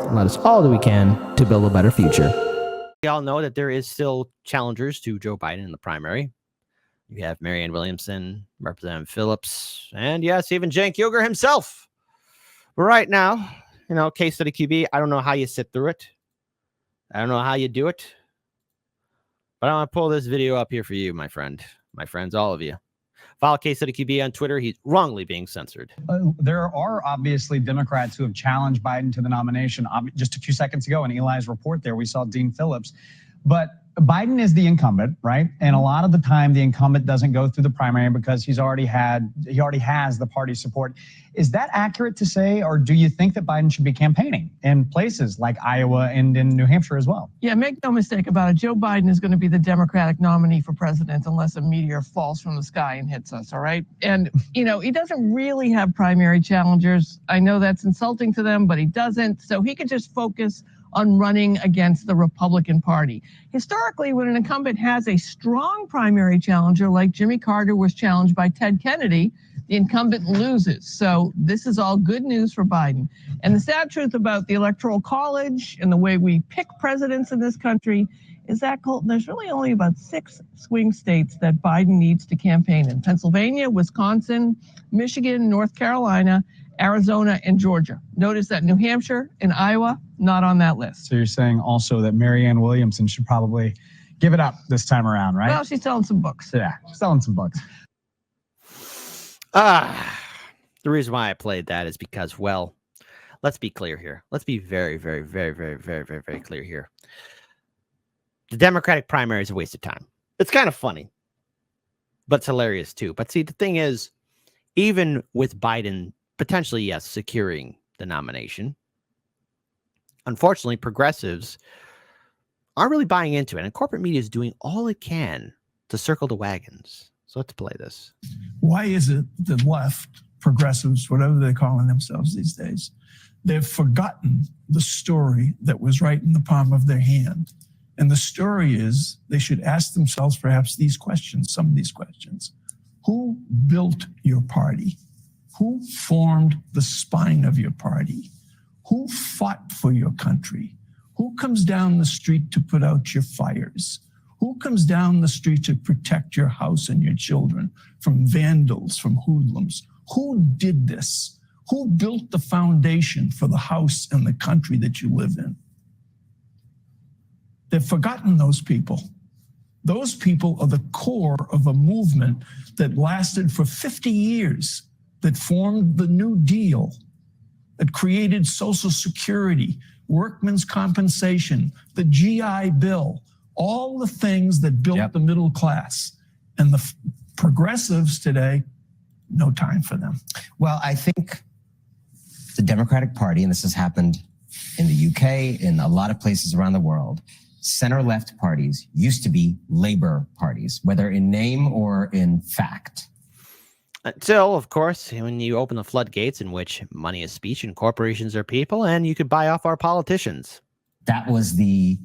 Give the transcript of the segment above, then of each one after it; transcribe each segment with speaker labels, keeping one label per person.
Speaker 1: and let us all do we can to build a better future.
Speaker 2: We all know that there is still challengers to Joe Biden in the primary. You have Marianne Williamson, Representative Phillips, and yes, even Cenk Uygur himself. But right now, case study QB, I don't know how you sit through it. I don't know how you do it. But I want to pull this video up here for you, my friends, all of you. Follow Case Study QB on Twitter. He's wrongly being censored.
Speaker 3: There are obviously Democrats who have challenged Biden to the nomination. Just a few seconds ago in Eli's report there, we saw Dean Phillips. But Biden is the incumbent, right? And a lot of the time, the incumbent doesn't go through the primary because he already has the party support. Is that accurate to say, or do you think that Biden should be campaigning in places like Iowa and in New Hampshire as well?
Speaker 4: Yeah, make no mistake about it. Joe Biden is going to be the Democratic nominee for president unless a meteor falls from the sky and hits us, all right? And, he doesn't really have primary challengers. I know that's insulting to them, but he doesn't. So he could just focus on running against the Republican Party. Historically, when an incumbent has a strong primary challenger, like Jimmy Carter was challenged by Ted Kennedy, the incumbent loses. So this is all good news for Biden. And the sad truth about the Electoral College and the way we pick presidents in this country is that, Colton, there's really only about 6 swing states that Biden needs to campaign in: Pennsylvania, Wisconsin, Michigan, North Carolina, Arizona, and Georgia. Notice that New Hampshire and Iowa, not on that list.
Speaker 3: So you're saying also that Marianne Williamson should probably give it up this time around, right?
Speaker 4: Well, she's selling some books.
Speaker 3: Yeah, selling some books.
Speaker 2: The reason why I played that is because, well, let's be clear here. Let's be very, very, very, very, very, very, very clear here. The Democratic primary is a waste of time. It's kind of funny, but it's hilarious too. But see, the thing is, even with Biden potentially, yes, securing the nomination, unfortunately, progressives aren't really buying into it. And corporate media is doing all it can to circle the wagons. So let's play this.
Speaker 5: Why is it the left, progressives, whatever they're calling themselves these days, they've forgotten the story that was right in the palm of their hand? And the story is they should ask themselves perhaps these questions, some of these questions. Who built your party? Who formed the spine of your party? Who fought for your country? Who comes down the street to put out your fires? Who comes down the street to protect your house and your children from vandals, from hoodlums? Who did this? Who built the foundation for the house and the country that you live in? They've forgotten those people. Those people are the core of a movement that lasted for 50 years, that formed the New Deal, that created Social Security, workmen's compensation, the GI Bill, all the things that built the middle class. And the progressives today, no time for them.
Speaker 6: Well, I think the Democratic Party, and this has happened in the UK, in a lot of places around the world, center-left parties used to be labor parties, whether in name or in fact.
Speaker 2: Until, of course, when you open the floodgates in which money is speech and corporations are people, and you could buy off our politicians.
Speaker 6: That was the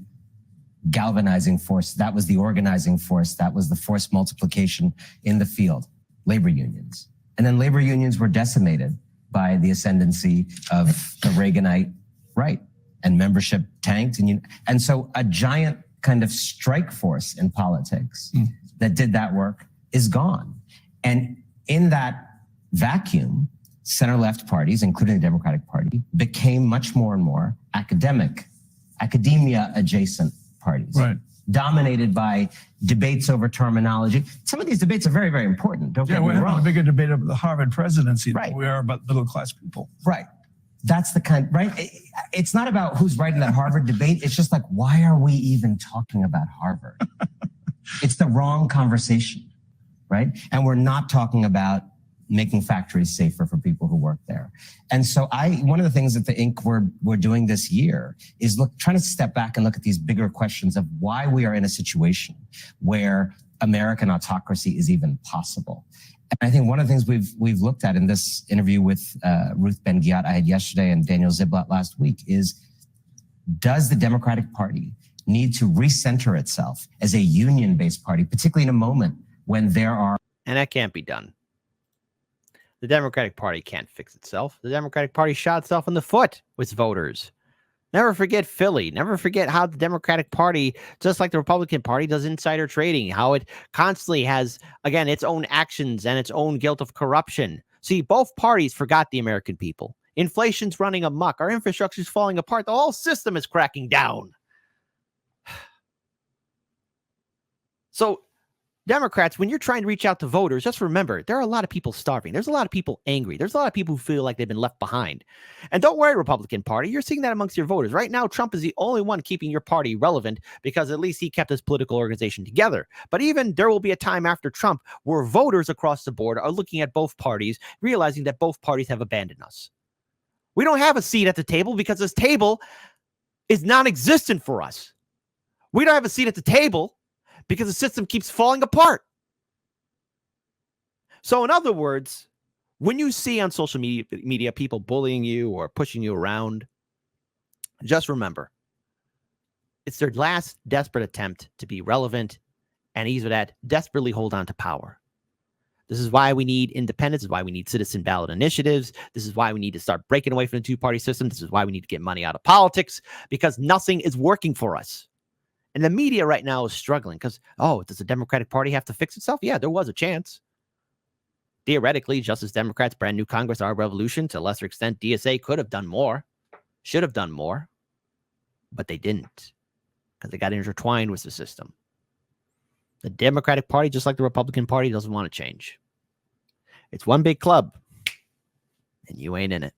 Speaker 6: galvanizing force. That was the organizing force. That was the force multiplication in the field, labor unions. And then labor unions were decimated by the ascendancy of the Reaganite right, and membership tanked. And so a giant kind of strike force in politics that did that work is gone. And in that vacuum, center-left parties, including the Democratic Party, became much more and more academia-adjacent parties, right, dominated by debates over terminology. Some of these debates are very, very important. Don't get me wrong.
Speaker 5: We're having a bigger debate over the Harvard presidency than we are about middle-class people.
Speaker 6: Right. That's the kind, right? It's not about who's right in that Harvard debate. It's just like, why are we even talking about Harvard? It's the wrong conversation, right? And we're not talking about making factories safer for people who work there. And so one of the things that the Inc. we're doing this year is trying to step back and look at these bigger questions of why we are in a situation where American autocracy is even possible. And I think one of the things we've looked at in this interview with Ruth Ben-Ghiat I had yesterday and Daniel Ziblatt last week is, does the Democratic Party need to recenter itself as a union-based party, particularly in a moment when there are...
Speaker 2: And that can't be done. The Democratic Party can't fix itself. The Democratic Party shot itself in the foot with voters. Never forget Philly. Never forget how the Democratic Party, just like the Republican Party, does insider trading, how it constantly has, again, its own actions and its own guilt of corruption. See, both parties forgot the American people. Inflation's running amok. Our infrastructure's falling apart. The whole system is cracking down. So, Democrats, when you're trying to reach out to voters, just remember, there are a lot of people starving. There's a lot of people angry. There's a lot of people who feel like they've been left behind. And don't worry, Republican Party, you're seeing that amongst your voters. Right now, Trump is the only one keeping your party relevant because at least he kept his political organization together. But even there will be a time after Trump where voters across the board are looking at both parties, realizing that both parties have abandoned us. We don't have a seat at the table because this table is non-existent for us. We don't have a seat at the table because the system keeps falling apart. So in other words, when you see on social media people bullying you or pushing you around, just remember, it's their last desperate attempt to be relevant and either that desperately hold on to power. This is why we need independence. This is why we need citizen ballot initiatives. This is why we need to start breaking away from the two-party system. This is why we need to get money out of politics because nothing is working for us. And the media right now is struggling because, does the Democratic Party have to fix itself? Yeah, there was a chance. Theoretically, just as Democrats, brand new Congress, our revolution, to a lesser extent, DSA could have done more, should have done more, but they didn't because they got intertwined with the system. The Democratic Party, just like the Republican Party, doesn't want to change. It's one big club, and you ain't in it.